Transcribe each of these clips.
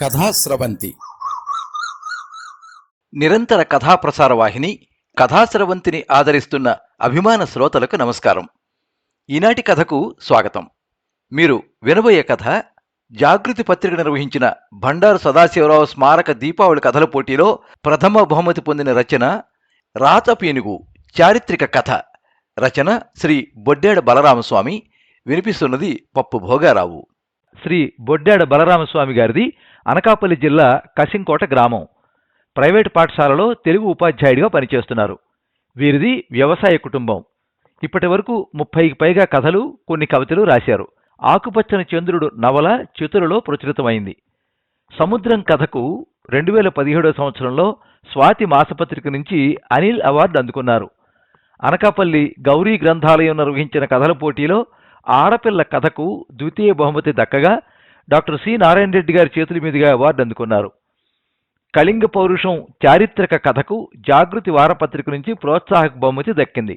కథాస్రవంతి నిరంతర కథాప్రసార వాహిని కథాస్రవంతిని ఆదరిస్తున్న అభిమాన శ్రోతలకు నమస్కారం. ఈనాటి కథకు స్వాగతం. మీరు వినబోయే కథ జాగృతి పత్రిక నిర్వహించిన బండారు సదాశివరావు స్మారక దీపావళి కథల పోటీలో ప్రథమ బహుమతి పొందిన రచన రాత పీనుగు చారిత్రక కథ. రచన శ్రీ బొడ్డేడ బలరామస్వామి. వినిపిస్తున్నది పప్పు భోగారావు. శ్రీ బొడ్డేడ బలరామస్వామి గారిది అనకాపల్లి జిల్లా కసింకోట గ్రామం. ప్రైవేటు పాఠశాలలో తెలుగు ఉపాధ్యాయుడిగా పనిచేస్తున్నారు. వీరిది వ్యవసాయ కుటుంబం. ఇప్పటి వరకు 30కి పైగా కథలు, కొన్ని కవితలు రాశారు. ఆకుపచ్చని చంద్రుడు నవల చితులలో ప్రచురితమైంది. సముద్రం కథకు 2017 సంవత్సరంలో స్వాతి మాసపత్రిక నుంచి అనిల్ అవార్డు అందుకున్నారు. అనకాపల్లి గౌరీ గ్రంథాలయం నిర్వహించిన కథల పోటీలో ఆడపిల్ల కథకు ద్వితీయ బహుమతి దక్కగా డాక్టర్ సి నారాయణ రెడ్డి గారి చేతుల మీదుగా అవార్డు అందుకున్నారు. కళింగ పౌరుషం చారిత్రక కథకు జాగృతి వారపత్రిక నుంచి ప్రోత్సాహక బహుమతి దక్కింది.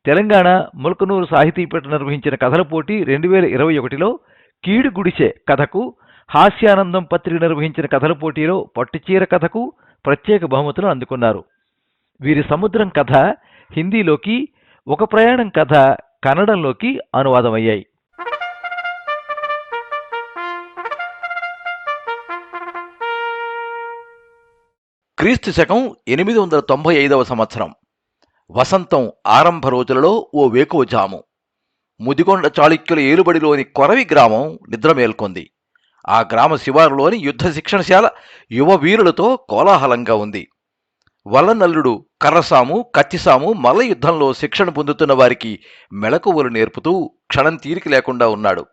తెలంగాణ ముల్కనూరు సాహితీపీఠ నిర్వహించిన కథల పోటీ 2021లో కీడు గుడిసె కథకు, హాస్యానందం పత్రిక నిర్వహించిన కథల పోటీలో పట్టుచీర కథకు ప్రత్యేక బహుమతులు అందుకున్నారు. వీరి సముద్రం కథ హిందీలోకి, ఒక ప్రయాణం కథ కన్నడంలోకి అనువాదమయ్యాయి. క్రీస్తు శకం 895వ సంవత్సరం. వసంతం ఆరంభ రోజులలో ఓ వేకువజాము ముదిగొండ చాళుక్యుల ఏలుబడిలోని కొరవి గ్రామం నిద్రమేల్కొంది. ఆ గ్రామ శివారులోని యుద్ధ శిక్షణశాల యువ వీరులతో కోలాహలంగా ఉంది. వల్లనల్లుడు కర్రసాము, కత్తిసాము మల్ల యుద్ధంలో శిక్షణ పొందుతున్న వారికి మెళకువలు నేర్పుతూ క్షణం తీరిక లేకుండా ఉన్నాడు.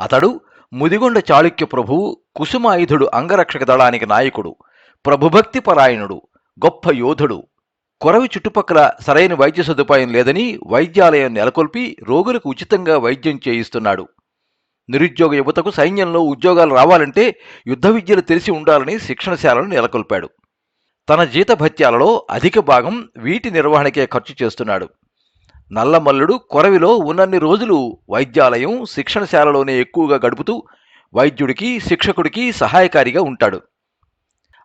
అతడు ముదిగొండ చాళుక్య ప్రభువు, కుసుమాయుధుడు అంగరక్షక దళానికి నాయకుడు, ప్రభుభక్తి పరాయణుడు, గొప్ప యోధుడు. కొరవి చుట్టుపక్కల సరైన వైద్య సదుపాయం లేదని వైద్యాలయం నెలకొల్పి రోగులకు ఉచితంగా వైద్యం చేయిస్తున్నాడు. నిరుద్యోగ యువతకు సైన్యంలో ఉద్యోగాలు రావాలంటే యుద్ధ విద్యలు తెలిసి ఉండాలని శిక్షణశాలను నెలకొల్పాడు. తన జీతభత్యాలలో అధిక భాగం వీటి నిర్వహణకే ఖర్చు చేస్తున్నాడు. నల్లమల్లుడు కొరవిలో ఉన్నన్ని రోజులు వైద్యాలయం, శిక్షణశాలలోనే ఎక్కువగా గడుపుతూ వైద్యుడికి, శిక్షకుడికి సహాయకారిగా ఉంటాడు.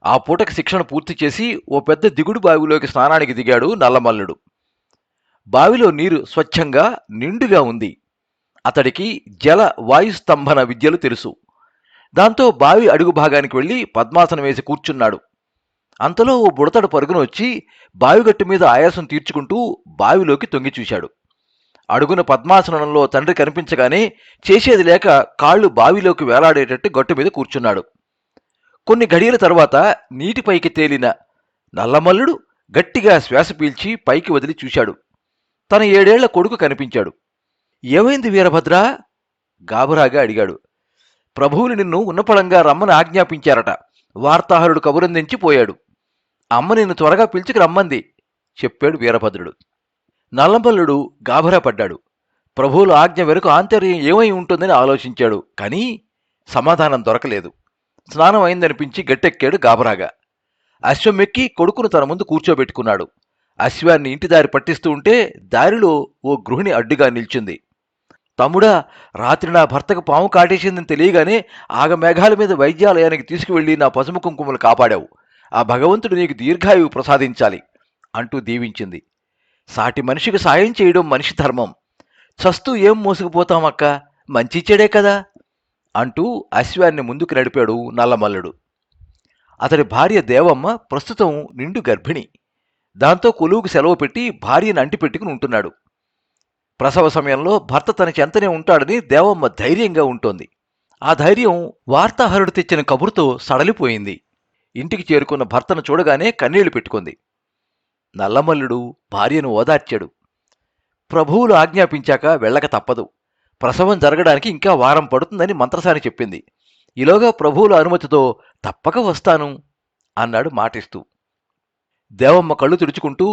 ఆ పూటకి శిక్షణ పూర్తి చేసి ఓ పెద్ద దిగుడు బావిలోకి స్నానానికి దిగాడు నల్లమల్లుడు. బావిలో నీరు స్వచ్ఛంగా నిండుగా ఉంది. అతడికి జల వాయుస్తంభన విద్యలు తెలుసు. దాంతో బావి అడుగు భాగానికి వెళ్ళి పద్మాసనం వేసి కూర్చున్నాడు. అంతలో ఓ బుడతడు పరుగున వచ్చి బావిగట్టు మీద ఆయాసం తీర్చుకుంటూ బావిలోకి తొంగి చూశాడు. అడుగున పద్మాసనంలో తండ్రి కనిపించగానే చేసేది లేక కాళ్ళు బావిలోకి వేలాడేటట్టు గట్టు మీద కూర్చున్నాడు. కొన్ని ఘడియల తర్వాత నీటిపైకి తేలిన నల్లమల్లుడు గట్టిగా శ్వాస పీల్చి పైకి వదిలి చూశాడు. తన 7 ఏళ్ల కొడుకు కనిపించాడు. ఏమైంది వీరభద్ర? గాబరాగా అడిగాడు. ప్రభువులు నిన్ను ఉన్నపళంగా రమ్మని ఆజ్ఞాపించారట. వార్తాహరుడు కబురందించి పోయాడు. అమ్మ నిన్ను త్వరగా పిలుచుకు రమ్మంది చెప్పాడు వీరభద్రుడు. నల్లమల్లుడు గాబరా పడ్డాడు. ప్రభువుల ఆజ్ఞ వెనుక ఆంతర్యం ఏమై ఉంటుందని ఆలోచించాడు. కానీ సమాధానం దొరకలేదు. స్నానం అయిందనిపించి గట్టెక్కాడు గాబరాగా. అశ్వం ఎక్కి కొడుకును తన ముందు కూర్చోబెట్టుకున్నాడు. అశ్వాన్ని ఇంటి దారి పట్టిస్తూ ఉంటే దారిలో ఓ గృహిణి అడ్డుగా నిల్చుంది. తమ్ముడా, రాత్రి నా భర్తకు పాము కాటేసిందని తెలియగానే ఆగమేఘాల మీద వైద్యాలయానికి తీసుకువెళ్లి నా పసుపు కుంకుమలు కాపాడావు. ఆ భగవంతుడు నీకు దీర్ఘాయువు ప్రసాదించాలి అంటూ దీవించింది. సాటి మనిషికి సాయం చేయడం మనిషి ధర్మం. చస్తూ ఏం మోసుకుపోతామక్క, మంచి చెడే కదా అంటూ అశ్వాన్ని ముందుకు నడిపాడు నల్లమల్లుడు. అతడి భార్య దేవమ్మ ప్రస్తుతం నిండు గర్భిణి. దాంతో కొలువుకు సెలవు పెట్టి భార్యను అంటిపెట్టుకుని ఉంటున్నాడు. ప్రసవ సమయంలో భర్త తన చెంతనే ఉంటాడని దేవమ్మ ధైర్యంగా ఉంటోంది. ఆ ధైర్యం వార్తాహరుడు తెచ్చిన కబురుతో సడలిపోయింది. ఇంటికి చేరుకున్న భర్తను చూడగానే కన్నీళ్లు పెట్టుకుంది. నల్లమల్లుడు భార్యను ఓదార్చాడు. ప్రభువులు ఆజ్ఞాపించాక వెళ్ళక తప్పదు. ప్రసవం జరగడానికి ఇంకా వారం పడుతుందని మంత్రసాని చెప్పింది. ఈలోగా ప్రభువుల అనుమతితో తప్పక వస్తాను అన్నాడు మాటిస్తూ. దేవమ్మ కళ్ళు తుడుచుకుంటూ,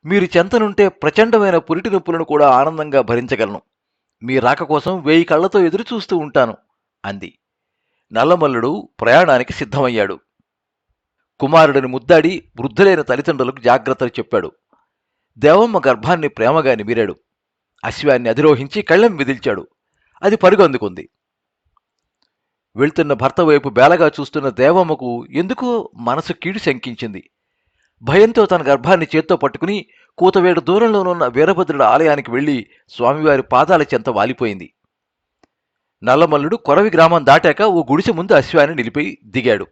మీరు చెంతనుంటే ప్రచండమైన పురిటి నొప్పులను కూడా ఆనందంగా భరించగలను. మీ రాక కోసం 1000 కళ్లతో ఎదురు చూస్తూ ఉంటాను అంది. నల్లమల్లుడు ప్రయాణానికి సిద్ధమయ్యాడు. కుమారుడిని ముద్దాడి వృద్ధులైన తల్లిదండ్రులకు జాగ్రత్తలు చెప్పాడు. దేవమ్మ గర్భాన్ని ప్రేమగా నిమిరాడు. అశ్వాన్ని అధిరోహించి కళ్ళెం విదిల్చాడు. అది పరుగు అందుకుంది. వెళ్తున్న భర్త వైపు బేలగా చూస్తున్న దేవమ్మకు ఎందుకో మనసు కీడు శంకించింది. భయంతో తన గర్భాన్ని చేత్తో పట్టుకుని కూతవేడు దూరంలోనున్న వీరభద్రుడి ఆలయానికి వెళ్లి స్వామివారి పాదాల చెంత వాలిపోయింది. నల్లమల్లుడు కొరవి గ్రామం దాటాక ఓ గుడిసె ముందు అశ్వాన్ని నిలిపి దిగాడు.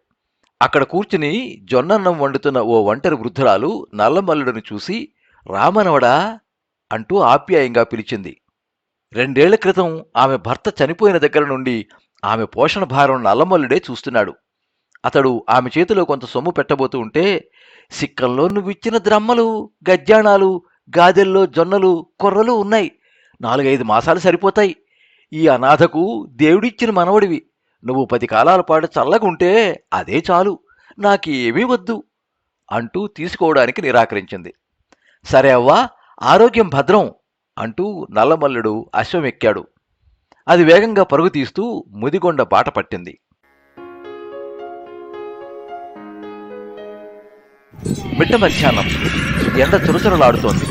అక్కడ కూర్చుని జొన్నన్నం వండుతున్న ఓ ఒంటరి వృద్ధురాలు నల్లమల్లుడిని చూసి రామనవడా అంటూ ఆప్యాయంగా పిలిచింది. 2 ఏళ్ల క్రితం ఆమె భర్త చనిపోయిన దగ్గర నుండి ఆమె పోషణ భారం నల్లమల్లుడే చూస్తున్నాడు. అతడు ఆమె చేతిలో కొంత సొమ్ము పెట్టబోతూ ఉంటే, సిక్కంలో నువ్విచ్చిన ద్రమ్మలు, గజ్జాణాలు, గాదెల్లో జొన్నలు, కొర్రలు ఉన్నాయి. 4-5 మాసాలు సరిపోతాయి. ఈ అనాథకు దేవుడిచ్చిన మనవడివి. నువ్వు 10 కాలాల పాటు చల్లగుంటే అదే చాలు, నాకేమీ వద్దు అంటూ తీసుకోవడానికి నిరాకరించింది. సరే అవ్వా, ఆరోగ్యం భద్రం అంటూ నల్లమల్లుడు అశ్వమెక్కాడు. అది వేగంగా పరుగు తీస్తూ ముదిగొండ బాట పట్టింది. మిట్ట మధ్యాహ్నం ఎండ చురచురలాడుతోంది.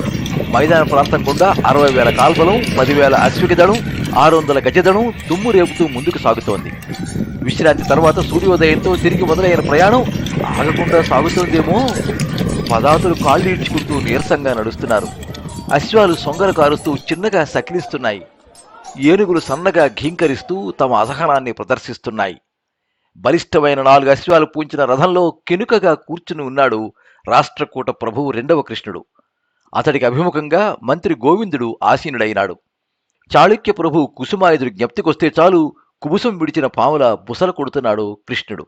మైదాన ప్రాంతం గుండా 60,000 కాల్బలం, 10,000 అశ్వికి దళం, 600 గజదళం దుమ్ము రేపుతూ ముందుకు సాగుతోంది. విశ్రాంతి తర్వాత సూర్యోదయంతో తిరిగి మొదలైన ప్రయాణం ఆగకుండా సాగుతోందేమో. పదాతులు కాళ్ళు ఈడ్చుకుంటూ నీరసంగా నడుస్తున్నారు. అశ్వాలు సొంగలు కారుస్తూ చిన్నగా సకిలిస్తున్నాయి. ఏనుగులు సన్నగా ఘీంకరిస్తూ తమ అసహనాన్ని ప్రదర్శిస్తున్నాయి. బలిష్టమైన 4 అశ్వాలు పూంచిన రథంలో కెనుకగా కూర్చుని ఉన్నాడు రాష్ట్రకూట ప్రభువు 2వ కృష్ణుడు. అతడికి అభిముఖంగా మంత్రి గోవిందుడు ఆసీనుడైనాడు. చాళుక్య ప్రభువు కుసుమాయుధుడు జ్ఞప్తికొస్తే చాలు కుబుసం విడిచిన పాముల బుసల కొడుతున్నాడు కృష్ణుడు.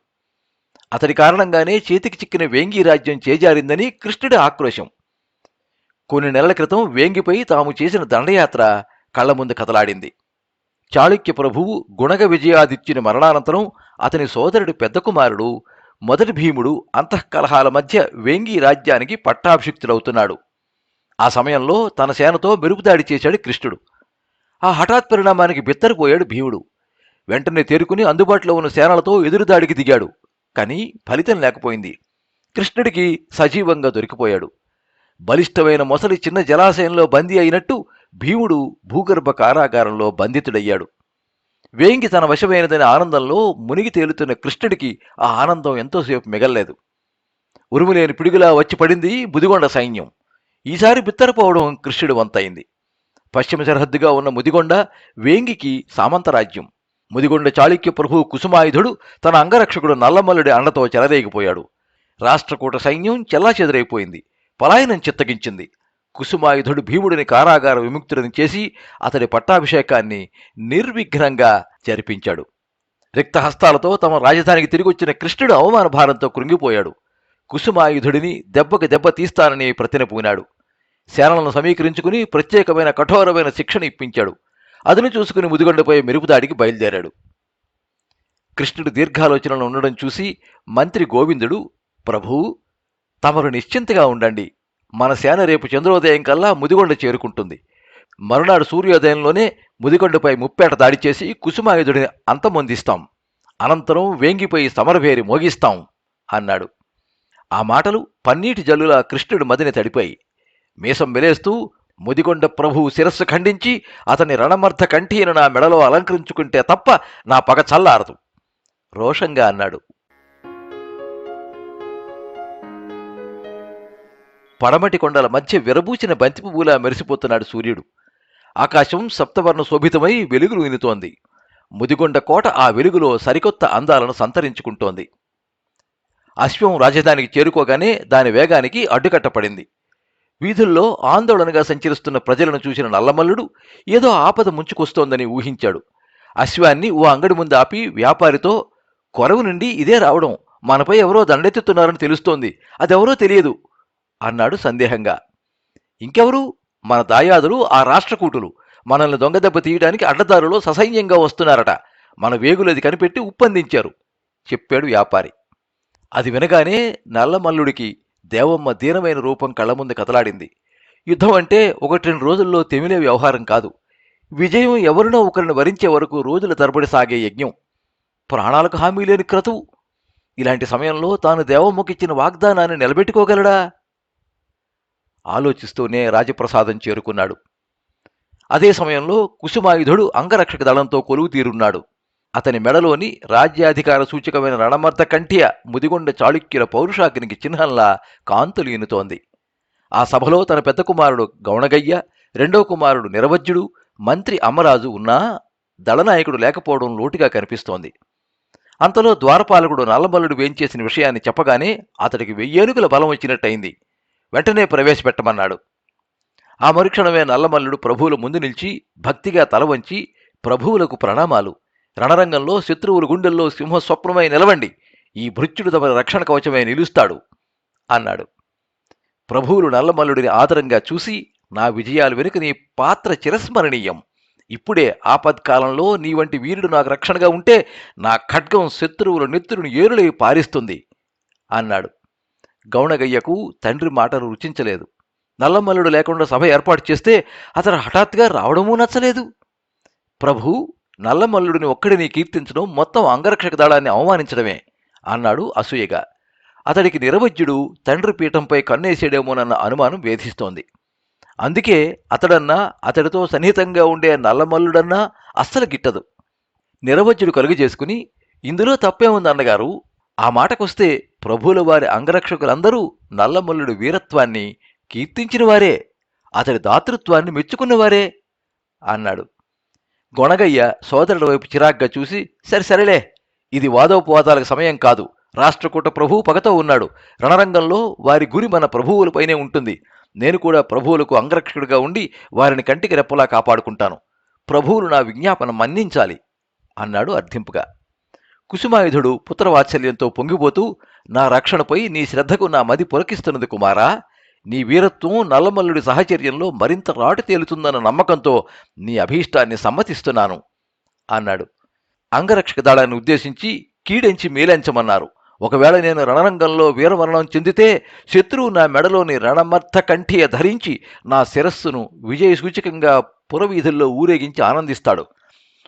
అతడి కారణంగానే చేతికి చిక్కిన వేంగి రాజ్యం చేజారిందని కృష్ణుడి ఆక్రోశం. కొన్ని నెలల క్రితం వేంగిపై తాము చేసిన దండయాత్ర కళ్ల ముందు కదలాడింది. చాళుక్య ప్రభువు గుణగ విజయాదిత్యుని మరణానంతరం అతని సోదరుడి పెద్ద కుమారుడు మొదటి భీముడు అంతఃకలహాల మధ్య వేంగి రాజ్యానికి పట్టాభిషిక్తుడవుతున్నాడు. ఆ సమయంలో తన సేనతో మెరుపుదాడి చేశాడు కృష్ణుడు. ఆ హఠాత్ పరిణామానికి బిత్తరిపోయాడు భీముడు. వెంటనే తేరుకుని అందుబాటులో ఉన్న సేనలతో ఎదురుదాడికి దిగాడు. కానీ ఫలితం లేకపోయింది. కృష్ణుడికి సజీవంగా దొరికిపోయాడు. బలిష్టమైన మొసలి చిన్న జలాశయంలో బందీ అయినట్టు భీముడు భూగర్భ కారాగారంలో బంధితుడయ్యాడు. వేంగి తన వశమైనదనే ఆనందంలో మునిగి తేలుతున్న కృష్ణుడికి ఆ ఆనందం ఎంతోసేపు మిగల్లేదు. ఉరుములేని పిడుగులా వచ్చి పడింది ముదిగొండ సైన్యం. ఈసారి బిత్తరపోవడం కృష్ణుడి వంతైంది. పశ్చిమ సరిహద్దుగా ఉన్న ముదిగొండ వేంగికి సామంతరాజ్యం. ముదిగొండ చాళుక్య ప్రభువు కుసుమాయుధుడు తన అంగరక్షకుడు నల్లమల్లుడి అండతో చెలరేగిపోయాడు. రాష్ట్రకూట సైన్యం చెల్లాచెదురైపోయింది. పలాయనం చిత్తగించింది. కుసుమాయుధుడు భీముడిని కారాగార విముక్తుడిని చేసి అతడి పట్టాభిషేకాన్ని నిర్విఘ్నంగా జరిపించాడు. రిక్తహస్తాలతో తమ రాజధానికి తిరిగొచ్చిన కృష్ణుడు అవమాన భారంతో కృంగిపోయాడు. కుసుమాయుధుడిని దెబ్బకి దెబ్బ తీస్తానని ప్రతినపూనాడు. సేనలను సమీకరించుకుని ప్రత్యేకమైన కఠోరమైన శిక్షణ ఇప్పించాడు. అదును చూసుకుని ముదిగొండపై మెరుపుదాడికి బయలుదేరాడు. కృష్ణుడు దీర్ఘాలోచనలు ఉండడం చూసి మంత్రి గోవిందుడు, ప్రభూ, తమరు నిశ్చింతగా ఉండండి. మన సేన రేపు చంద్రోదయం కల్లా ముదిగొండ చేరుకుంటుంది. మరునాడు సూర్యోదయంలోనే ముదిగొండపై ముప్పేట దాడి చేసి కుసుమాయుధుడిని అంతమొందిస్తాం. అనంతరం వేంగిపై సమరభేరి మోగిస్తాం అన్నాడు. ఆ మాటలు పన్నీటి జల్లులా కృష్ణుడు మదిని తడిపాయి. మీసం మెలేస్తూ ముదిగొండ ప్రభువు శిరస్సు ఖండించి అతని రణమర్థ కంఠీన నా మెడలో అలంకరించుకుంటే తప్ప నా పగ చల్లారదు రోషంగా అన్నాడు. పడమటి కొండల మధ్య విరబూచిన బంతిపువ్వులా మెరిసిపోతున్నాడు సూర్యుడు. ఆకాశం సప్తవర్ణ శోభితమై వెలుగులు వినుతోంది. ముదిగొండ కోట ఆ వెలుగులో సరికొత్త అందాలను సంతరించుకుంటోంది. అశ్వం రాజధానికి చేరుకోగానే దాని వేగానికి అడ్డుకట్టపడింది. వీధుల్లో ఆందోళనగా సంచరిస్తున్న ప్రజలను చూసిన నల్లమల్లుడు ఏదో ఆపద ముంచుకొస్తోందని ఊహించాడు. అశ్వాన్ని ఓ అంగడి ముందు ఆపి వ్యాపారితో, కొరవు నుండి ఇదే రావడం, మనపై ఎవరో దండెత్తుతున్నారని తెలుస్తోంది, అదెవరో తెలియదు అన్నాడు సందేహంగా. ఇంకెవరు? మన దాయాదులు, ఆ రాష్ట్రకూటులు మనల్ని దొంగదెబ్బ తీయడానికి అడ్డదారులో ససైన్యంగా వస్తున్నారట. మన వేగులది కనిపెట్టి ఉప్పందించారు చెప్పాడు వ్యాపారి. అది వినగానే నల్లమల్లుడికి దేవమ్మ దీనమైన రూపం కళ్ల ముందు కదలాడింది. యుద్ధం అంటే 1-2 రోజుల్లో తెమిలే వ్యవహారం కాదు. విజయం ఎవరినో ఒకరిని వరించే వరకు రోజుల తరబడి సాగే యజ్ఞం. ప్రాణాలకు హామీ లేని క్రతువు. ఇలాంటి సమయంలో తాను దేవమ్మకిచ్చిన వాగ్దానాన్ని నిలబెట్టుకోగలడా? ఆలోచిస్తూనే రాజప్రసాదం చేరుకున్నాడు. అదే సమయంలో కుసుమాయుధుడు అంగరక్షక దళంతో కొలువు తీరున్నాడు. అతని మెడలోని రాజ్యాధికార సూచకమైన రణమర్ద కంఠియ ముదిగొండ చాళుక్యుల పౌరుషాగ్నికి చిహ్నంలా కాంతులు ఈనుతోంది. ఆ సభలో తన పెద్ద కుమారుడు గౌణగయ్య, రెండో కుమారుడు నిరవజ్జుడు, మంత్రి అమ్మరాజు ఉన్నా దళనాయకుడు లేకపోవడం లోటుగా కనిపిస్తోంది. అంతలో ద్వారపాలకుడు నల్లమల్లుడు వేంచేసిన విషయాన్ని చెప్పగానే అతడికి 1000 ఏనుగుల బలం వచ్చినట్టయింది. వెంటనే ప్రవేశపెట్టమన్నాడు. ఆ మరుక్షణమే నల్లమల్లుడు ప్రభువుల ముందు నిలిచి భక్తిగా తల వంచి, ప్రభువులకు ప్రణామాలు. రణరంగంలో శత్రువుల గుండెల్లో సింహస్వప్నమై నిలవండి. ఈ భృత్యుడు తమ రక్షణ కవచమై నిలుస్తాడు అన్నాడు. ప్రభువులు నల్లమల్లుడిని ఆదరంగా చూసి, నా విజయాలు వెనుక నీ పాత్ర చిరస్మరణీయం. ఇప్పుడే ఆపత్కాలంలో నీ వంటి వీరుడు నాకు రక్షణగా ఉంటే నా ఖడ్గం శత్రువుల నెత్తురును ఏరులై పారిస్తుంది అన్నాడు. గౌణగయ్యకు తండ్రి మాటలు రుచించలేదు. నల్లమల్లుడు లేకుండా సభ ఏర్పాటు చేస్తే అతను హఠాత్తుగా రావడమూ నచ్చలేదు. ప్రభు, నల్లమల్లుడిని ఒక్కడిని కీర్తించడం మొత్తం అంగరక్షక దళాన్ని అవమానించడమే అన్నాడు అసూయగా. అతడికి నిరవజ్యుడు తండ్రి పీఠంపై కన్నేసేడేమోనన్న అనుమానం వేధిస్తోంది. అందుకే అతడన్నా, అతడితో సన్నిహితంగా ఉండే నల్లమల్లుడన్నా అస్సలు గిట్టదు. నిరవజ్యుడు కలుగు చేసుకుని, ఇందులో తప్పేముంది అన్నగారు, ఆ మాటకొస్తే ప్రభువుల వారి అంగరక్షకులందరూ నల్లమల్లుడి వీరత్వాన్ని కీర్తించినవారే, అతడి దాతృత్వాన్ని మెచ్చుకున్నవారే అన్నాడు. గొణగయ్య సోదరుడి వైపు చిరాగ్గా చూసి, సరిలే, ఇది వాదోపవాదాలకు సమయం కాదు. రాష్ట్రకూట ప్రభువు పగతో ఉన్నాడు. రణరంగంలో వారి గురి మన ప్రభువులపైనే ఉంటుంది. నేను కూడా ప్రభువులకు అంగరక్షకుడిగా ఉండి వారిని కంటికి రెప్పలా కాపాడుకుంటాను. ప్రభువులు నా విజ్ఞాపన మన్నించాలి అన్నాడు అర్థింపుగా. కుసుమాయుధుడు పుత్రవాత్సల్యంతో పొంగిపోతూ, నా రక్షణపై నీ శ్రద్ధకు నా మది పులకిస్తున్నది కుమారా. నీ వీరత్వం నల్లమల్లుడి సహచర్యంలో మరింత రాటు తేలుతుందన్న నమ్మకంతో నీ అభీష్టాన్ని సమ్మతిస్తున్నాను అన్నాడు. అంగరక్షక దళాన్ని ఉద్దేశించి కీడెంచి మేలెంచమన్నారు. ఒకవేళ నేను రణరంగంలో వీరమరణం చెందితే శత్రువు నా మెడలోని రణమర్థ కంఠియ ధరించి నా శిరస్సును విజయ సూచకంగా పురవీధుల్లో ఊరేగించి ఆనందిస్తాడు.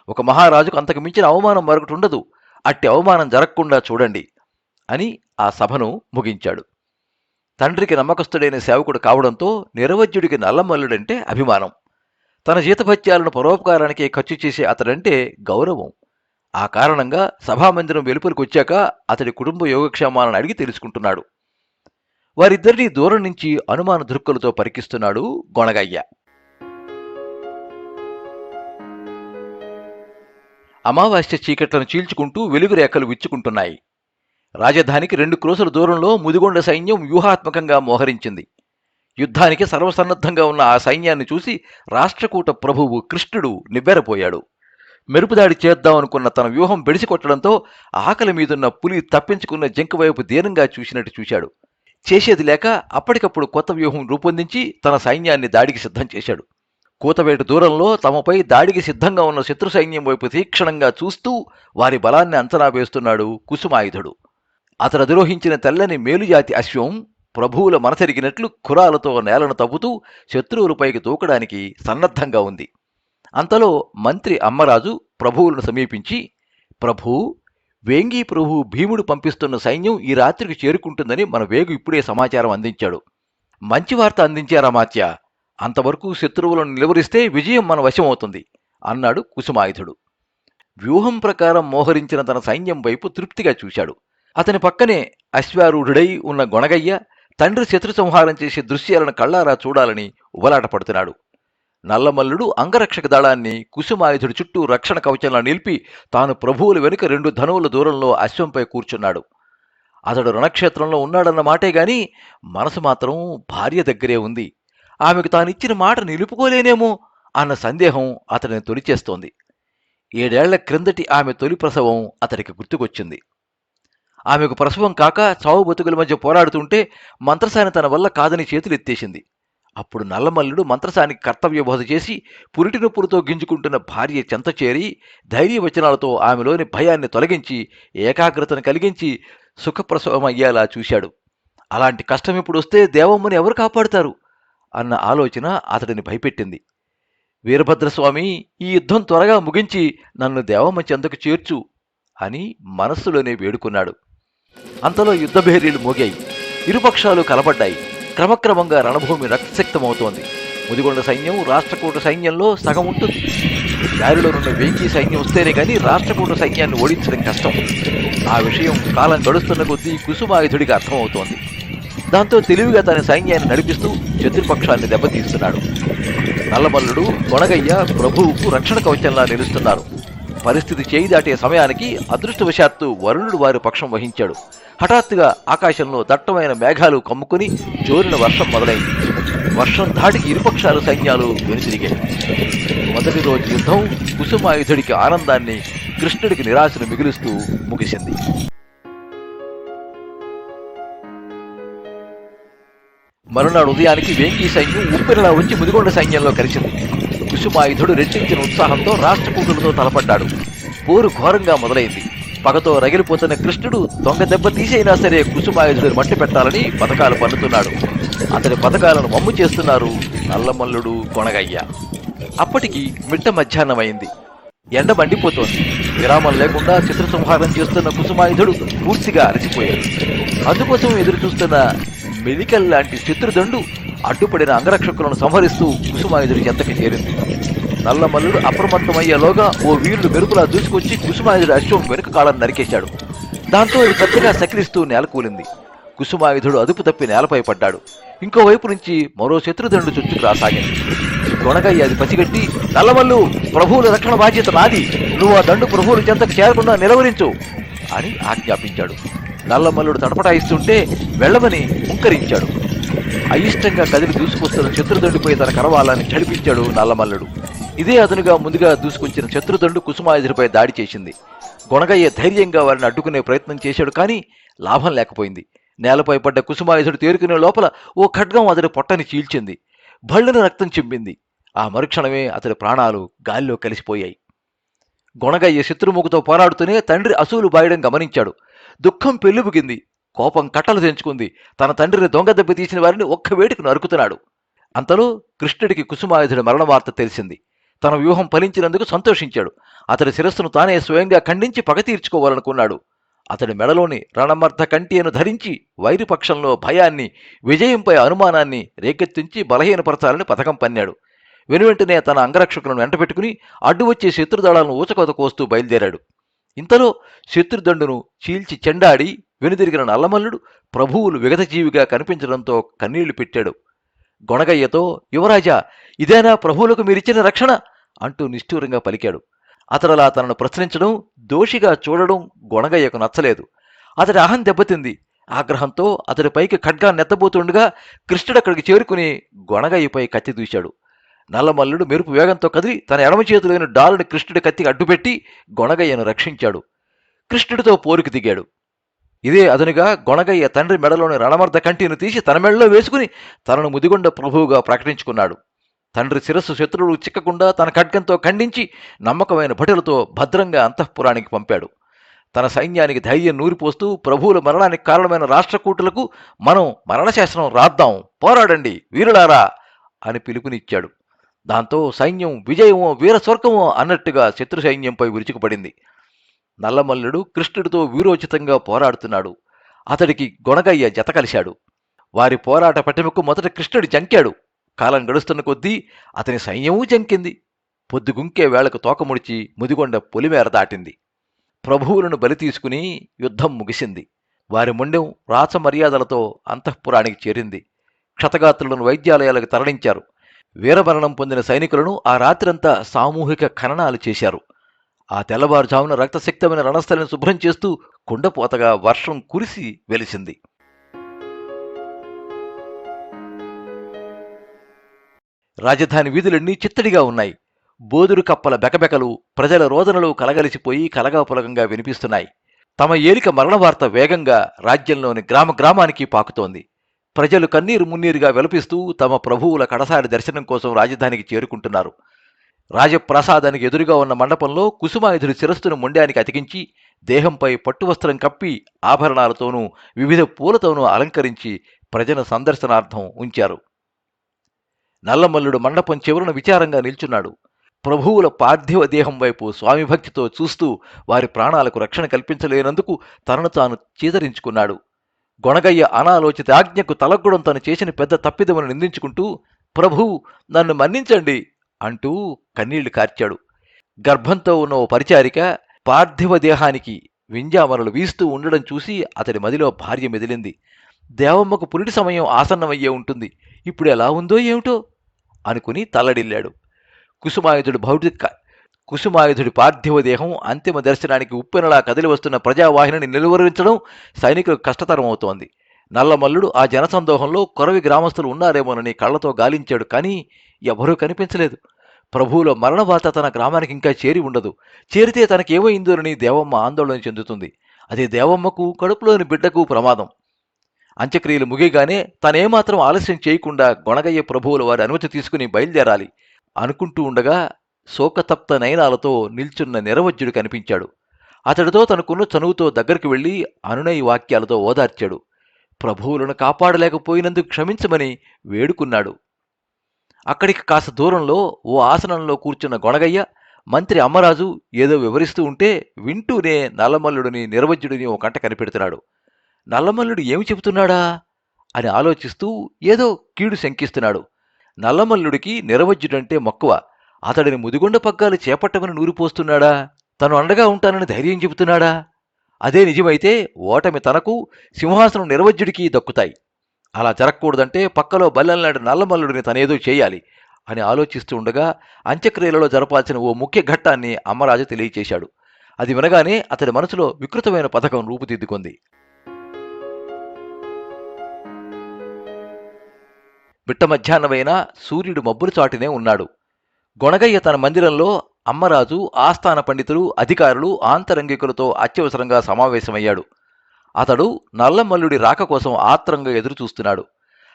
ఒక మహారాజుకు అంతకు మించిన అవమానం మరొకటి ఉండదు. అట్టి అవమానం జరగకుండా చూడండి అని ఆ సభను ముగించాడు. తండ్రికి నమ్మకస్తుడైన సేవకుడు కావడంతో నిరవజ్యుడికి నల్లమల్లుడంటే అభిమానం. తన జీతభత్యాలను పరోపకారానికి ఖర్చు చేసే అతడంటే గౌరవం. ఆ కారణంగా సభామందిరం వెలుపలికి వచ్చాక అతడి కుటుంబ యోగక్షేమాలను అడిగి తెలుసుకుంటున్నాడు. వారిద్దరినీ దూరం నుంచి అనుమాన దృక్కులతో పరికిస్తున్నాడు గొణగయ్య. అమావాస్య చీకట్లను చీల్చుకుంటూ వెలుగు రేఖలు విచ్చుకుంటున్నాయి. రాజధానికి 2 క్రోసుల దూరంలో ముదిగొండ సైన్యం వ్యూహాత్మకంగా మోహరించింది. యుద్ధానికి సర్వసన్నద్ధంగా ఉన్న ఆ సైన్యాన్ని చూసి రాష్ట్రకూట ప్రభువు కృష్ణుడు నివ్వెరపోయాడు. మెరుపుదాడి చేద్దామనుకున్న తన వ్యూహం బెడిసికొట్టడంతో ఆకలి మీదున్న పులి తప్పించుకున్న జింక వైపు దీనంగా చూసినట్టు చూశాడు. చేసేది లేక అప్పటికప్పుడు కొత్త వ్యూహం రూపొందించి తన సైన్యాన్ని దాడికి సిద్ధం చేశాడు. కూతవేటు దూరంలో తమపై దాడికి సిద్ధంగా ఉన్న శత్రు సైన్యం వైపు తీక్షణంగా చూస్తూ వారి బలాన్ని అంచనా వేస్తున్నాడు కుసుమాయుధుడు. అతడు అధిరోహించిన తెల్లని మేలుజాతి అశ్వం ప్రభువుల మనసెరిగినట్లు ఖురాలతో నేలను తవ్వుతూ శత్రువులపైకి దూకడానికి సన్నద్ధంగా ఉంది. అంతలో మంత్రి అమ్మరాజు ప్రభువులను సమీపించి, ప్రభూ, వేంగి ప్రభువు భీముడు పంపిస్తున్న సైన్యం ఈ రాత్రికి చేరుకుంటుందని మన వేగు ఇప్పుడే సమాచారం అందించాడు. మంచి వార్త అందించారా మాత్య? అంతవరకు శత్రువులను నిలువరిస్తే విజయం మన వశమవుతుంది అన్నాడు కుసుమాయుధుడు. వ్యూహం ప్రకారం మోహరించిన తన సైన్యం వైపు తృప్తిగా చూశాడు. అతని పక్కనే అశ్వారూఢుడై ఉన్న గొణగయ్య తండ్రి శత్రు సంహారం చేసే దృశ్యాలను కళ్ళారా చూడాలని ఉబలాట పడుతున్నాడు. నల్లమల్లుడు అంగరక్షక దళాన్ని కుసుమాయుధుడి చుట్టూ రక్షణ కవచంలా నిలిపి తాను ప్రభువుల వెనుక 2 ధనువుల దూరంలో అశ్వంపై కూర్చున్నాడు. అతడు రణక్షేత్రంలో ఉన్నాడన్న మాటే గాని మనసు మాత్రం భార్య దగ్గరే ఉంది. ఆమెకు తానిచ్చిన మాట నిలుపుకోలేనేమో అన్న సందేహం అతడిని తొలిచేస్తోంది. 7 ఏళ్ల క్రిందటి ఆమె తొలి ప్రసవం అతడికి గుర్తుకొచ్చింది. ఆమెకు ప్రసవం కాక చావు బతుకుల మధ్య పోరాడుతుంటే మంత్రసాని తన వల్ల కాదని చేతులెత్తేసింది. అప్పుడు నల్లమల్లుడు మంత్రసానికి కర్తవ్యబోధ చేసి పురిటి నొప్పులతో గింజుకుంటున్న భార్య చెంత చేరి ధైర్యవచనాలతో ఆమెలోని భయాన్ని తొలగించి ఏకాగ్రతను కలిగించి సుఖప్రసవమయ్యేలా చూశాడు. అలాంటి కష్టం ఇప్పుడు వస్తే దేవమ్మని ఎవరు కాపాడుతారు అన్న ఆలోచన అతడిని భయపెట్టింది. వీరభద్రస్వామి, ఈ యుద్ధం త్వరగా ముగించి నన్ను దేవమ్మ చెంతకు చేర్చు అని మనస్సులోనే వేడుకున్నాడు. అంతలో యుద్ధభేరీలు మోగాయి. ఇరుపక్షాలు కలబడ్డాయి. క్రమక్రమంగా రణభూమి రక్తశక్తమవుతోంది. ముదిగొండ సైన్యం రాష్ట్రకూట సైన్యంలో సగం ఉంటుంది. దారిలోనున్న వేంగి సైన్యం వస్తేనే గాని రాష్ట్రకూట సైన్యాన్ని ఓడించడం కష్టం. ఆ విషయం కాలం గడుస్తున్న కొద్దీ కుసుమాయుధుడికి అర్థమవుతోంది. దాంతో తెలివిగా తన సైన్యాన్ని నడిపిస్తూ శత్రుపక్షాన్ని దెబ్బతీస్తున్నాడు. నల్లమల్లుడు, గొణగయ్య ప్రభువుకు రక్షణ కవచంలా నిలుస్తున్నారు. పరిస్థితి చేయి దాటే సమయానికి అదృష్టవశాత్తు వరుణుడు వారి పక్షం వహించాడు. హఠాత్తుగా ఆకాశంలో దట్టమైన మేఘాలు కమ్ముకుని జోరిన వర్షం మొదలైంది. వర్షం ధాటికి ఇరుపక్షాల సైన్యాలు వెనుతిరిగాయి. మొదటి రోజు యుద్ధం కుసుమాయుధుడికి ఆనందాన్ని, కృష్ణుడికి నిరాశను మిగులుస్తూ ముగిసింది. మరునాడు ఉదయానికి వేంగి సైన్యం ఉప్పెనలా వచ్చి ముదిగొండ సైన్యంలో కలిసింది. కుసుమాయుధుడు రెట్టించిన ఉత్సాహంతో రాష్ట్రకూటులతో తలపడ్డాడు. పోరు ఘోరంగా మొదలైంది. పగతో రగిలిపోతున్న కృష్ణుడు దొంగ దెబ్బ తీసైనా సరే కుసుమాయుధుడిని మట్టి పెట్టాలని పథకాలు పన్నుతున్నాడు. అతడి పథకాలను వమ్ము చేస్తున్నారు నల్లమల్లుడు, గొణగయ్య. అప్పటికి మిట్ట మధ్యాహ్నమైంది. ఎండ మండిపోతోంది. విరామం లేకుండా చిత్రసంహారం చేస్తున్న కుసుమాయుధుడు పూర్తిగా అలసిపోయాడు. అందుకోసం ఎదురు చూస్తున్న మెలికల్ లాంటి శత్రుదండు అడ్డుపడిన అంగరక్షకులను సంహరిస్తూ కుసుమాయుధుడి చెంతకి చేరింది. నల్లమల్లుడు అప్రమత్తమయ్యేలోగా ఓ వీరుడు మెరుపులా దూసుకొచ్చి కుసుమాయుధుడి అశ్వం వెనుక కాళ్ళను నరికేశాడు. దాంతో అది పెద్దగా సకిలిస్తూ నేలకూలింది. కుసుమాయుధుడు అదుపు తప్పి నేలపై పడ్డాడు. ఇంకోవైపు నుంచి మరో శత్రుదండు చొచ్చుకు రాసాగింది. గొణగయ్య అది పసిగట్టి, నల్లమల్లు, ప్రభువుల రక్షణ బాధ్యత నాది, నువ్వు ఆ దండు ప్రభువుల చెంతకు చేరకుండా నిలవరించు అని ఆజ్ఞాపించాడు. నల్లమల్లుడు తడపటాయిస్తుంటే వెళ్ళమని ముంకరించాడు. అయిష్టంగా కదిలి దూసుకొస్తున్న శత్రుదండుపై తన కరవాలని చడిపించాడు నల్లమల్లుడు. ఇదే అతనుగా ముందుగా దూసుకొచ్చిన శత్రుదండు కుసుమాయుధుడిపై దాడి చేసింది. గొణగయ్య ధైర్యంగా వారిని అడ్డుకునే ప్రయత్నం చేశాడు, కానీ లాభం లేకపోయింది. నేలపై పడ్డ కుసుమాయుధుడు తేరుకునే లోపల ఓ ఖడ్గం అతడి పొట్టని చీల్చింది. భళ్ళున రక్తం చింపింది. ఆ మరుక్షణమే అతడి ప్రాణాలు గాలిలో కలిసిపోయాయి. గొణగయ్య శత్రుముఖతో పోరాడుతూనే తండ్రి అసూలు బాయడం గమనించాడు. దుఃఖం పెళ్లిబుగింది. కోపం కట్టలు తెంచుకుంది. తన తండ్రిని దొంగ దెబ్బ తీసిన వారిని ఒక్క వేటుకు నరుకుతున్నాడు. అంతలో కృష్ణుడికి కుసుమాయుధుడి మరణ వార్త తెలిసింది. తన వ్యూహం ఫలించినందుకు సంతోషించాడు. అతడి శిరస్సును తానే స్వయంగా ఖండించి పగ తీర్చుకోవాలనుకున్నాడు. అతడి మెడలోని రణమర్థ కంటియను ధరించి వైరిపక్షంలో భయాన్ని, విజయంపై అనుమానాన్ని రేకెత్తించి బలహీనపరచాలని పథకం పన్నాడు. వెనువెంటనే తన అంగరక్షకులను వెంటబెట్టుకుని అడ్డు వచ్చే శత్రుదళాలను ఊచకోత కోస్తూ బయలుదేరాడు. ఇంతలో శత్రుదండును చీల్చి చెండాడి వెనుదిరిగిన నల్లమల్లుడు ప్రభువులు విగతజీవిగా కనిపించడంతో కన్నీళ్లు పెట్టాడు. గొణగయ్యతో, యువరాజా, ఇదేనా ప్రభువులకు మీరిచ్చిన రక్షణ అంటూ నిష్ఠూరంగా పలికాడు. అతడలా తనను ప్రశ్నించడం, దోషిగా చూడడం గొణగయ్యకు నచ్చలేదు. అతడి అహం దెబ్బతింది. ఆగ్రహంతో అతడి పైకి ఖడ్గాన్ని ఎత్తబోతుండగా కృష్ణుడక్కడికి చేరుకుని గొణగయ్యపై కత్తి దూశాడు. నల్లమల్లుడు మెరుపు వేగంతో కదిలి తన ఎడమ చేతిలోని డాలుని కృష్ణుడి కత్తికి అడ్డుపెట్టి గొణగయ్యను రక్షించాడు. కృష్ణుడితో పోరుకు దిగాడు. ఇదే అదునుగా గొణగయ్య తండ్రి మెడలోని రణమర్ధ కంటిని తీసి తన మెడలో వేసుకుని తనను ముదిగొండ ప్రభువుగా ప్రకటించుకున్నాడు. తండ్రి శిరస్సు శత్రువులు చిక్కకుండా తన ఖడ్గంతో ఖండించి నమ్మకమైన భటులతో భద్రంగా అంతఃపురానికి పంపాడు. తన సైన్యానికి ధైర్యం నూరిపోస్తూ ప్రభువుల మరణానికి కారణమైన రాష్ట్రకూటులకు మనం మరణశాసనం రాద్దాం, పోరాడండి వీరులారా అని పిలుపునిచ్చాడు. దాంతో సైన్యం విజయమో వీరస్వర్గమో అన్నట్టుగా శత్రు సైన్యంపై విరుచుకుపడింది. నల్లమల్లుడు కృష్ణుడితో వీరోచితంగా పోరాడుతున్నాడు. అతడికి గొణగయ్య జత కలిశాడు. వారి పోరాట పటిమకు మొదట కృష్ణుడి జంకాడు. కాలం గడుస్తున్న కొద్దీ అతని సైన్యమూ జంకింది. పొద్దుగుంకే వేళకు తోకముడిచి ముదిగొండ పొలిమేర దాటింది. ప్రభువులను బలి తీసుకుని యుద్ధం ముగిసింది. వారి మొండెం రాచమర్యాదలతో అంతఃపురానికి చేరింది. క్షతగాత్రులను వైద్యాలయాలకు తరలించారు. వీరమరణం పొందిన సైనికులను ఆ రాత్రంతా సామూహిక ఖననాలు చేశారు. ఆ తెల్లవారుజామున రక్తసిక్తమైన రణస్థలిని శుభ్రం చేస్తూ కుండపోతగా వర్షం కురిసి వెలిసింది. రాజధాని వీధులన్నీ చిత్తడిగా ఉన్నాయి. బోదురు కప్పల బెకబెకలు, ప్రజల రోదనలు కలగలిసిపోయి కలగాపులగంగా వినిపిస్తున్నాయి. తమ ఏలిక మరణ వార్త వేగంగా రాజ్యంలోని గ్రామ గ్రామానికి పాకుతోంది. ప్రజలు కన్నీరు మున్నీరుగా విలపిస్తూ తమ ప్రభువుల కడసారి దర్శనం కోసం రాజధానికి చేరుకుంటున్నారు. రాజప్రాసాదానికి ఎదురుగా ఉన్న మండపంలో కుసుమాయుధుడి శిరస్సును మొండానికి అతికించి దేహంపై పట్టువస్త్రం కప్పి ఆభరణాలతోనూ వివిధ పూలతోనూ అలంకరించి ప్రజల సందర్శనార్థం ఉంచారు. నల్లమల్లుడు మండపం చివరన విచారంగా నిల్చున్నాడు. ప్రభువుల పార్థివ దేహం వైపు స్వామిభక్తితో చూస్తూ వారి ప్రాణాలకు రక్షణ కల్పించలేనందుకు తనను తాను చీదరించుకున్నాడు. గొణగయ్య అనాలోచిత ఆజ్ఞకు తలగ్గడం తను చేసిన పెద్ద తప్పిదమని నిందించుకుంటూ, ప్రభు నన్ను మన్నించండి అంటూ కన్నీళ్లు కార్చాడు. గర్భంతో ఉన్న ఓ పరిచారిక పార్థివ దేహానికి వింజామరలు వీస్తూ ఉండడం చూసి అతడి మదిలో భార్య మెదిలింది. దేవమ్మకు పురిటి సమయం ఆసన్నమయ్యే ఉంటుంది, ఇప్పుడు ఎలా ఉందో ఏమిటో అనుకుని తల్లడిల్లాడు. కుసుమాయుధుడు భౌతిక కుసుమాయుధుడి పార్థివ దేహం అంతిమ దర్శనానికి ఉప్పెనలా కదిలి వస్తున్న ప్రజావాహినిని నిలువరించడం సైనికులకు కష్టతరం అవుతోంది. నల్లమల్లుడు ఆ జనసందోహంలో కొరవి గ్రామస్తులు ఉన్నారేమోనని కళ్లతో గాలించాడు, కానీ ఎవరూ కనిపించలేదు. ప్రభువుల మరణవాత తన గ్రామానికి ఇంకా చేరి ఉండదు. చేరితే తనకేమైందోనని దేవమ్మ ఆందోళన చెందుతుంది. అది దేవమ్మకు, కడుపులోని బిడ్డకు ప్రమాదం. అంత్యక్రియలు ముగియగానే తనేమాత్రం ఆలస్యం చేయకుండా గొణగయ్య ప్రభువుల వారి అనుమతి తీసుకుని బయలుదేరాలి అనుకుంటూ ఉండగా శోకతప్త నయనాలతో నిల్చున్న నిరవజ్యుడు కనిపించాడు. అతడితో తనకున్న చనువుతో దగ్గరికి వెళ్లి అనునయ వాక్యాలతో ఓదార్చాడు. ప్రభువులను కాపాడలేకపోయినందుకు క్షమించమని వేడుకున్నాడు. అక్కడికి కాస్త దూరంలో ఓ ఆసనంలో కూర్చున్న గొణగయ్య మంత్రి అమ్మరాజు ఏదో వివరిస్తూ ఉంటే వింటూనే నల్లమల్లుడిని నిరవజ్యుడిని ఓ కంట కనిపెడుతున్నాడు. నల్లమల్లుడు ఏమి చెబుతున్నాడా అని ఆలోచిస్తూ ఏదో కీడు శంకిస్తున్నాడు. నల్లమల్లుడికి నిరవజ్యుడంటే మక్కువ. అతడిని ముదిగొండ పగ్గాలు చేపట్టమని నూరిపోస్తున్నాడా? తను అండగా ఉంటానని ధైర్యం చెబుతున్నాడా? అదే నిజమైతే ఓటమి తనకు, సింహాసనం నిరవజ్యుడికి దక్కుతాయి. అలా జరగకూడదంటే పక్కలో బల్లెల్లాంటి నల్లమల్లుడిని తనేదో చేయాలి అని ఆలోచిస్తూ ఉండగా అంత్యక్రియలలో జరపాల్సిన ఓ ముఖ్య ఘట్టాన్ని అమ్మరాజు తెలియచేశాడు. అది వినగానే అతడి మనసులో వికృతమైన పథకం రూపుదిద్దుకుంది. బిట్ట మధ్యాహ్నమైన సూర్యుడు మబ్బుల చాటునే ఉన్నాడు. గొణగయ్య తన మందిరంలో అమ్మరాజు, ఆస్థాన పండితులు, అధికారులు, ఆంతరంగికులతో అత్యవసరంగా సమావేశమయ్యాడు. అతడు నల్లమల్లుడి రాక కోసం ఆత్రంగా ఎదురుచూస్తున్నాడు.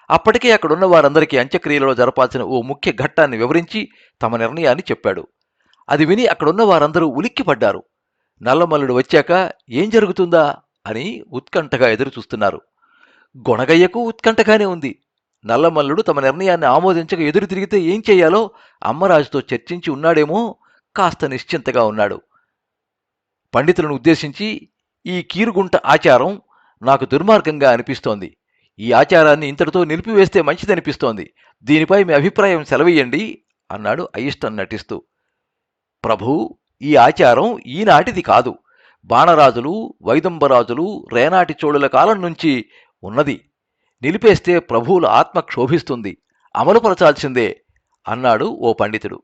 అప్పటికే అక్కడున్న వారందరికీ అంత్యక్రియలలో జరపాల్సిన ఓ ముఖ్య ఘట్టాన్ని వివరించి తమ నిర్ణయాన్ని చెప్పాడు. అది విని అక్కడున్న వారందరూ ఉలిక్కిపడ్డారు. నల్లమల్లుడు వచ్చాక ఏం జరుగుతుందా అని ఉత్కంఠగా ఎదురుచూస్తున్నారు. గొణగయ్యకు ఉత్కంఠగానే ఉంది. నల్లమల్లుడు తమ నిర్ణయాన్ని ఆమోదించక ఎదురు తిరిగితే ఏం చేయాలో అమ్మరాజుతో చర్చించి ఉన్నాడేమో. కాస్త నిశ్చింతగా ఉన్నాడు. పండితులను ఉద్దేశించి, ఈ కీరుగుంట ఆచారం నాకు దుర్మార్గంగా అనిపిస్తోంది. ఈ ఆచారాన్ని ఇంతటితో నిలిపివేస్తే మంచిదనిపిస్తోంది. దీనిపై మీ అభిప్రాయం సెలవీయండి అన్నాడు అయిష్టం నటిస్తూ. ప్రభూ, ఈ ఆచారం ఈనాటిది కాదు. బాణరాజులు, వైదంబరాజులు, రేనాటి చోళుల కాలం నుంచి ఉన్నది. నిలిపేస్తే ప్రభువుల ఆత్మ క్షోభిస్తుంది. అమలుపరచాల్సిందే అన్నాడు ఓ పండితుడు.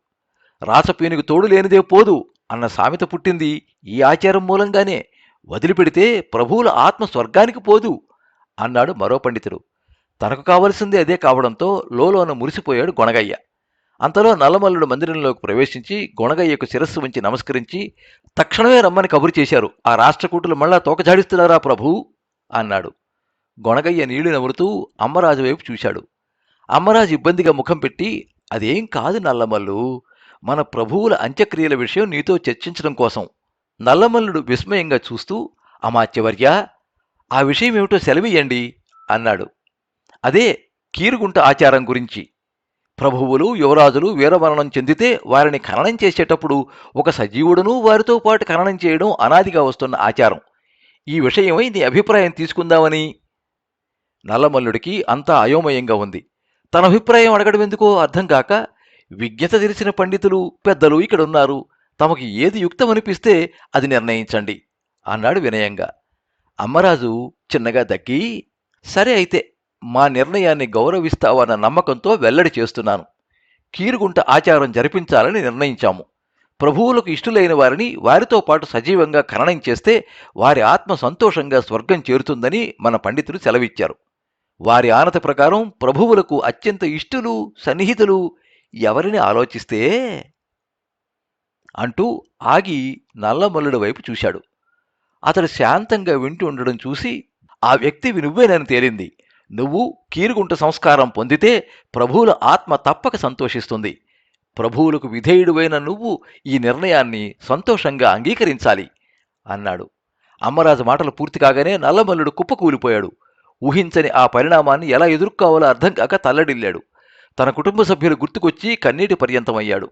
రాచపీనుకు తోడు లేనిదే పోదు అన్న సామెత పుట్టింది ఈ ఆచారం మూలంగానే. వదిలిపెడితే ప్రభువుల ఆత్మ స్వర్గానికి పోదు అన్నాడు మరో పండితుడు. తనకు కావలసిందే అదే కావడంతో లోలోన మురిసిపోయాడు గొణగయ్య. అంతలో నల్లమల్లుడు మందిరంలోకి ప్రవేశించి గొణగయ్యకు శిరస్సు వంచి నమస్కరించి, తక్షణమే రమ్మని కబురు చేశారు. ఆ రాష్ట్రకూటులు మళ్ళా తోకజాడిస్తున్నారా ప్రభూ అన్నాడు. గొణగయ్య నీళ్లు నమురుతూ అమ్మరాజు వైపు చూశాడు. అమ్మరాజు ఇబ్బందిగా ముఖం పెట్టి, అదేం కాదు నల్లమల్లు, మన ప్రభువుల అంత్యక్రియల విషయం నీతో చర్చించడం కోసం. నల్లమల్లుడు విస్మయంగా చూస్తూ, అమాత్యవర్య, ఆ విషయం ఏమిటో సెలవియండి అన్నాడు. అదే కీరుగుంట ఆచారం గురించి. ప్రభువులు, యువరాజులు వీరమరణం చెందితే వారిని ఖననం చేసేటప్పుడు ఒక సజీవుడును వారితో పాటు ఖననం చేయడం అనాదిగా వస్తున్న ఆచారం. ఈ విషయమై నీ అభిప్రాయం తీసుకుందామని. నల్లమల్లుడికి అంతా అయోమయంగా ఉంది. తన అభిప్రాయం అడగడం ఎందుకో అర్థం కాక, విజ్ఞత తెలిసిన పండితులు, పెద్దలు ఇక్కడున్నారు. తమకి ఏది యుక్తమనిపిస్తే అది నిర్ణయించండి అన్నాడు వినయంగా. అమ్మరాజు చిన్నగా దగ్గి, సరే అయితే మా నిర్ణయాన్ని గౌరవిస్తావన్న నమ్మకంతో వెల్లడి చేస్తున్నాను. కీరుగుంట ఆచారం జరిపించాలని నిర్ణయించాము. ప్రభువులకు ఇష్టులైన వారిని వారితో పాటు సజీవంగా ఖననం చేస్తే వారి ఆత్మ సంతోషంగా స్వర్గం చేరుతుందని మన పండితులు సెలవిచ్చారు. వారి ఆనతి ప్రకారం ప్రభువులకు అత్యంత ఇష్టులు, సన్నిహితులు ఎవరిని ఆలోచిస్తే అంటూ ఆగి నల్లమల్లుడి వైపు చూశాడు. అతడు శాంతంగా వింటూ ఉండడం చూసి, ఆ వ్యక్తివి నువ్వేనని తేలింది. నువ్వు కీరుగుంట సంస్కారం పొందితే ప్రభువుల ఆత్మ తప్పక సంతోషిస్తుంది. ప్రభువులకు విధేయుడువైన నువ్వు ఈ నిర్ణయాన్ని సంతోషంగా అంగీకరించాలి అన్నాడు. అమ్మరాజు మాటలు పూర్తి కాగానే నల్లమల్లుడు కుప్పకూలిపోయాడు. ఊహించని ఆ పరిణామాన్ని ఎలా ఎదుర్కోవాలో అర్థం కాక తల్లడిల్లాడు. తన కుటుంబ సభ్యులు గుర్తుకొచ్చి కన్నీటి పర్యంతమయ్యాడు.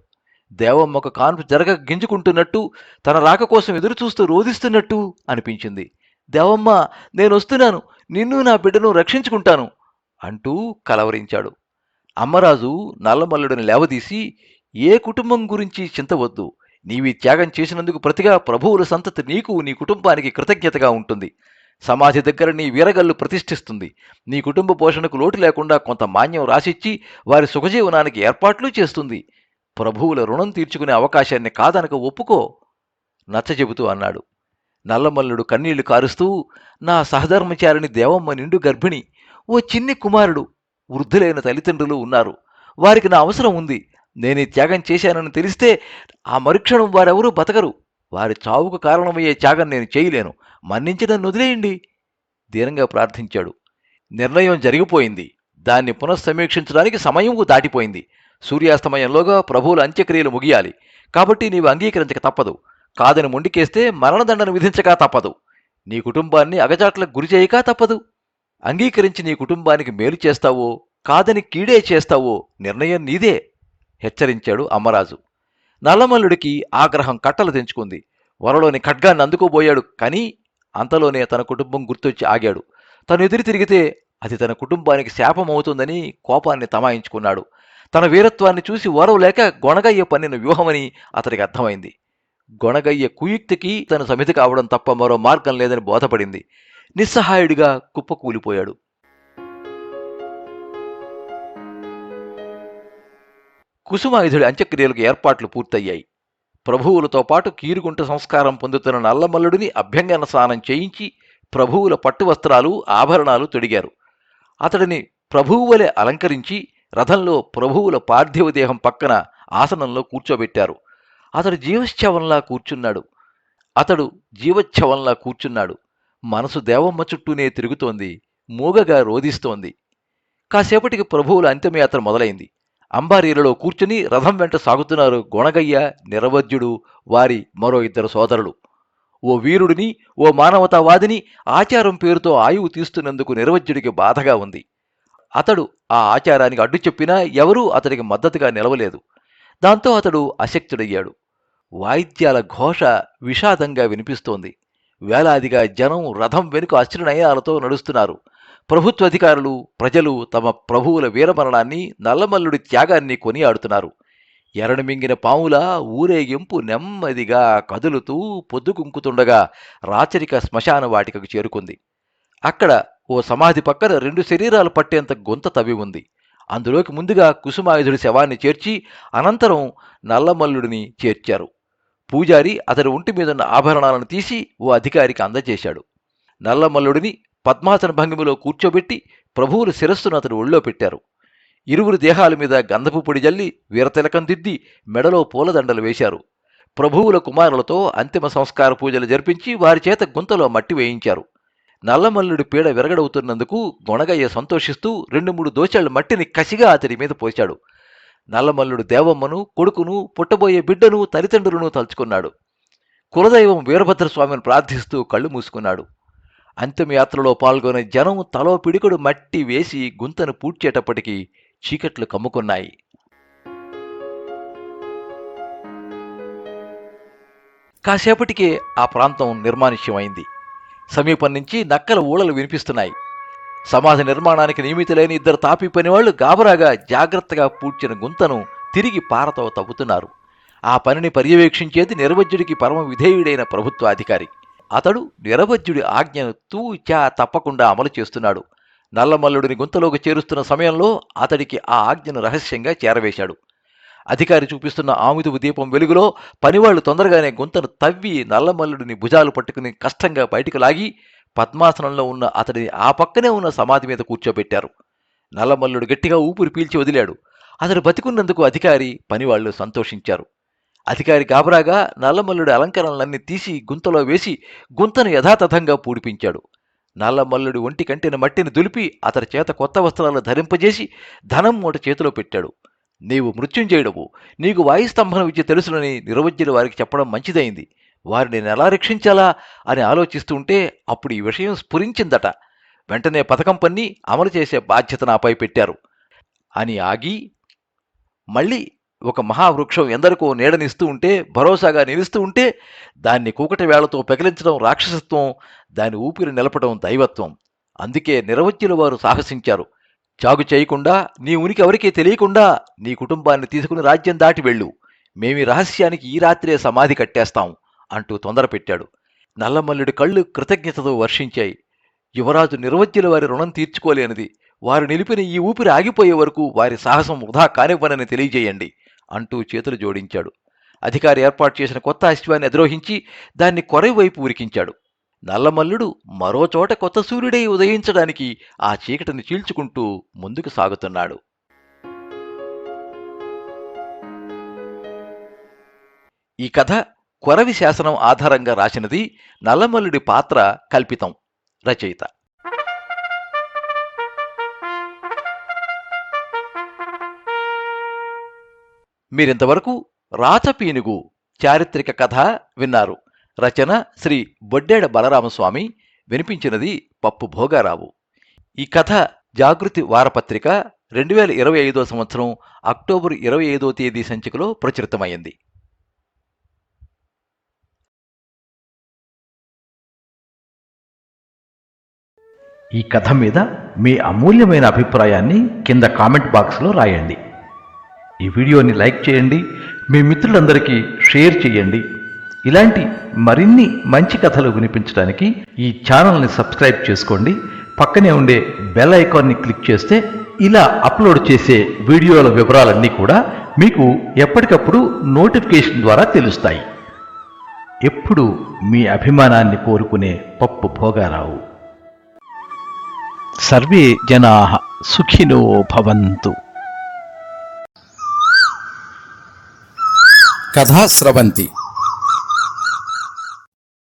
దేవమ్మకు కాన్పు జరగ గింజుకుంటున్నట్టు, తన రాక కోసం ఎదురుచూస్తూ రోధిస్తున్నట్టు అనిపించింది. దేవమ్మ, నేనొస్తున్నాను, నిన్ను నా బిడ్డను రక్షించుకుంటాను అంటూ కలవరించాడు. అమ్మరాజు నల్లమల్లుడిని లేవదీసి, ఏ కుటుంబం గురించి చింతవద్దు, నీవి త్యాగం చేసినందుకు ప్రతిగా ప్రభువుల సంతతి నీకు నీ కుటుంబానికి కృతజ్ఞతగా ఉంటుంది. సమాధి దగ్గర నీ వీరగల్లు ప్రతిష్ఠిస్తుంది. నీ కుటుంబ పోషణకు లోటు లేకుండా కొంత మాన్యం రాసిచ్చి వారి సుఖజీవనానికి ఏర్పాట్లు చేస్తుంది. ప్రభువుల రుణం తీర్చుకునే అవకాశాన్ని కాదనక ఒప్పుకో నచ్చజెబుతూ అన్నాడు. నల్లమల్లుడు కన్నీళ్లు కారుస్తూ, నా సహధర్మచారిణి దేవమ్మ నిండు గర్భిణి, ఓ చిన్ని కుమారుడు, వృద్ధులైన తల్లిదండ్రులు ఉన్నారు. వారికి నా అవసరం ఉంది. నేనీ త్యాగం చేశానని తెలిస్తే ఆ మరుక్షణం వారెవరూ బతకరు. వారి చావుకు కారణమయ్యే త్యాగం నేను చేయలేను. మన్నించి నన్ను వదిలేయండి దీనంగా ప్రార్థించాడు. నిర్ణయం జరిగిపోయింది. దాన్ని పునఃసమీక్షించడానికి సమయం దాటిపోయింది. సూర్యాస్తమయంలోగా ప్రభువుల అంత్యక్రియలు ముగియాలి. కాబట్టి నీవు అంగీకరించక తప్పదు. కాదని మొండికేస్తే మరణదండను విధించక తప్పదు. నీ కుటుంబాన్ని అగచాట్లకు గురిచేయక తప్పదు. అంగీకరించి నీ కుటుంబానికి మేలు చేస్తావో, కాదని కీడే చేస్తావో నిర్ణయం నీదే హెచ్చరించాడు అమ్మరాజు. నల్లమల్లుడికి ఆగ్రహం కట్టలు తెంచుకుంది. వరలోని ఖడ్గాన్ని అందుకోబోయాడు. కానీ అంతలోనే తన కుటుంబం గుర్తొచ్చి ఆగాడు. తను ఎదురు తిరిగితే అది తన కుటుంబానికి శాపమవుతుందని కోపాన్ని తమాయించుకున్నాడు. తన వీరత్వాన్ని చూసి ఓరవలేక గొణగయ్య పన్నిన వ్యూహమని అతడికి అర్థమైంది. గొణగయ్య కుయుక్తికి తన సమితి కావడం తప్ప మరో మార్గం లేదని బోధపడింది. నిస్సహాయుడిగా కుప్పకూలిపోయాడు. కుసుమాయుధుడి అంత్యక్రియలకు ఏర్పాట్లు పూర్తయ్యాయి. ప్రభువులతో పాటు కీరుగుంట సంస్కారం పొందుతున్న నల్లమల్లుడిని అభ్యంగన స్నానం చేయించి ప్రభువుల పట్టువస్త్రాలు ఆభరణాలు తొడిగారు. అతడిని ప్రభువువలె అలంకరించి రథంలో ప్రభువుల పార్థివ దేహం పక్కన ఆసనంలో కూర్చోబెట్టారు. అతడు జీవచ్ఛవంలా కూర్చున్నాడు. మనసు దేవమ్మ చుట్టూనే తిరుగుతోంది. మూగగా రోదిస్తోంది. కాసేపటికి ప్రభువుల అంత్యయాత్ర మొదలైంది. అంబారీలలో కూర్చుని రథం వెంట సాగుతున్నారు గొణగయ్య, నిరవధ్యుడు, వారి మరో 2 సోదరులు. ఓ వీరుడిని, ఓ మానవతావాదిని ఆచారం పేరుతో ఆయువు తీస్తున్నందుకు నిరవధ్యుడికి బాధగా ఉంది. అతడు ఆ ఆచారానికి అడ్డు చెప్పినా ఎవరూ అతడికి మద్దతుగా నిలవలేదు. దాంతో అతడు అశక్తుడయ్యాడు. వాయిద్యాల ఘోష విషాదంగా వినిపిస్తోంది. వేలాదిగా జనం రథం వెనుక అశ్రునయనాలతో నడుస్తున్నారు. ప్రభుత్వ అధికారులు, ప్రజలు తమ ప్రభువుల వీరమరణాన్ని, నల్లమల్లుడి త్యాగాన్ని కొనియాడుతున్నారు. ఎరడు మింగిన పాములా ఊరేగింపు నెమ్మదిగా కదులుతూ పొద్దుగుంకుతుండగా రాచరిక శ్మశాన వాటికకు చేరుకుంది. అక్కడ ఓ సమాధి పక్కన 2 శరీరాలు పట్టేంత గుంత తవ్వి ఉంది. అందులోకి ముందుగా కుసుమాయుధుడి శవాన్ని చేర్చి అనంతరం నల్లమల్లుడిని చేర్చారు. పూజారి అతడి ఒంటి మీదున్న ఆభరణాలను తీసి ఓ అధికారికి అందజేశాడు. నల్లమల్లుడిని పద్మాసన భంగిమలో కూర్చోబెట్టి ప్రభువుల శిరస్సును అతడు ఒళ్ళో పెట్టారు. ఇరువురు దేహాల మీద గంధపు పొడి జల్లి వీరతిలకం దిద్ది మెడలో పూలదండలు వేశారు. ప్రభువుల కుమారులతో అంతిమ సంస్కార పూజలు జరిపించి వారి చేత గుంతలో మట్టి వేయించారు. నల్లమల్లుడి పీడ విరగడవుతున్నందుకు గొణగయ్య సంతోషిస్తూ 2-3 దోచెళ్ల మట్టిని కసిగా అతడి మీద పోశాడు. నల్లమల్లుడు దేవమ్మను, కొడుకును, పుట్టబోయే బిడ్డను, తల్లిదండ్రులను తలుచుకున్నాడు. కులదైవం వీరభద్రస్వామిని ప్రార్థిస్తూ కళ్ళు మూసుకున్నాడు. అంతిమయాత్రలో పాల్గొనే జనం తలో పిడికుడు మట్టి వేసి గుంతను పూడ్చేటప్పటికీ చీకట్లు కమ్ముకున్నాయి. కాసేపటికే ఆ ప్రాంతం నిర్మానుష్యమైంది. సమీపం నుంచి నక్కల ఊళలు వినిపిస్తున్నాయి. సమాధి నిర్మాణానికి నియమితులైన 2 తాపీ పనివాళ్లు గాబరాగా జాగ్రత్తగా పూడ్చిన గుంతను తిరిగి పారతో తవ్వుతున్నారు. ఆ పనిని పర్యవేక్షించేది నిరవధ్యుడికి పరమ విధేయుడైన ప్రభుత్వ అధికారి. అతడు నిరవధ్యుడి ఆజ్ఞను తూచా తప్పకుండా అమలు చేస్తున్నాడు. నల్లమల్లుడిని గుంతలోకి చేరుస్తున్న సమయంలో అతడికి ఆ ఆజ్ఞను రహస్యంగా చేరవేశాడు. అధికారి చూపిస్తున్న ఆముదపు దీపం వెలుగులో పనివాళ్లు తొందరగానే గుంతను తవ్వి నల్లమల్లుడిని భుజాలు పట్టుకుని కష్టంగా బయటకు లాగి పద్మాసనంలో ఉన్న అతడిని ఆ పక్కనే ఉన్న సమాధి మీద కూర్చోబెట్టారు. నల్లమల్లుడు గట్టిగా ఊపిరి పీల్చి వదిలాడు. అతడు బతికున్నందుకు అధికారి, పనివాళ్లు సంతోషించారు. అధికారి గాబరాగా నల్లమల్లుడి అలంకరణలన్నీ తీసి గుంతలో వేసి గుంతను యథాతథంగా పూడిపించాడు. నల్లమల్లుడి ఒంటి కంటిన మట్టిని దులిపి అతడి చేత కొత్త వస్త్రాలు ధరింపజేసి ధనం మూట చేతిలో పెట్టాడు. నీవు మృత్యుంజయుడవు, నీకు వాయుస్తంభన విద్య తెలుసునని నిరవధ్యుల వారికి చెప్పడం మంచిదైంది. వారిని ఎలా రక్షించాలా అని ఆలోచిస్తుంటే అప్పుడు ఈ విషయం స్ఫురించిందట. వెంటనే పథకం పన్ని అమలు చేసే బాధ్యత నాపై పెట్టారు అని ఆగి మళ్ళీ ఒక మహావృక్షం ఎందరికో నీడనిస్తూ ఉంటే, భరోసాగా నిలుస్తూ ఉంటే దాన్ని కూకటి వేళ్లతో పెకిలించడం రాక్షసత్వం, దాని ఊపిరి నిలపడం దైవత్వం. అందుకే నిరవధ్యుల వారు సాహసించారు. చాగు చేయకుండా, నీ ఉనికి ఎవరికీ తెలియకుండా నీ కుటుంబాన్ని తీసుకుని రాజ్యం దాటి వెళ్ళు. మేమీ రహస్యానికి ఈ రాత్రే సమాధి కట్టేస్తాం అంటూ తొందరపెట్టాడు. నల్లమల్లుడి కళ్ళు కృతజ్ఞతతో వర్షించాయి. యువరాజు నిర్వజ్ఞుల వారి రుణం తీర్చుకోలేనిది. వారు నిలిపిన ఈ ఊపిరి ఆగిపోయే వరకు వారి సాహసం వృధా కానివ్వనని తెలియజేయండి అంటూ చేతులు జోడించాడు. అధికారి ఏర్పాటు చేసిన కొత్త అశ్వాన్ని అధిరోహించి దాన్ని కొరవి వైపు ఉరికించాడు. నల్లమల్లుడు మరోచోట కొత్త సూర్యుడై ఉదయించడానికి ఆ చీకటిని చీల్చుకుంటూ ముందుకు సాగుతున్నాడు. ఈ కథ కొరవి శాసనం ఆధారంగా రాసినది. నల్లమల్లుడి పాత్ర కల్పితం. రచయిత మీరింతవరకు రాచపీనుగు చారిత్రక కథ విన్నారు. రచన శ్రీ బొడ్డేడ బలరామస్వామి. వినిపించినది పప్పు భోగారావు. ఈ కథ జాగృతి వారపత్రిక 2025 సంవత్సరం అక్టోబరు 25వ తేదీ సంచికలో ప్రచురితమైంది. ఈ కథ మీద మీ అమూల్యమైన అభిప్రాయాన్ని కింద కామెంట్ బాక్స్లో రాయండి. ఈ వీడియోని లైక్ చేయండి, మీ మిత్రులందరికీ షేర్ చేయండి. ఇలాంటి మరిన్ని మంచి కథలు వినిపించడానికి ఈ ఛానల్ని సబ్స్క్రైబ్ చేసుకోండి. పక్కనే ఉండే బెల్ ఐకాన్ని క్లిక్ చేస్తే ఇలా అప్లోడ్ చేసే వీడియోల వివరాలన్నీ కూడా మీకు ఎప్పటికప్పుడు నోటిఫికేషన్ ద్వారా తెలుస్తాయి. ఎప్పుడు మీ అభిమానాన్ని కోరుకునే పప్పు భోగారావు. సర్వే జనాః సుఖినో భవంతు. కథా స్రవంతి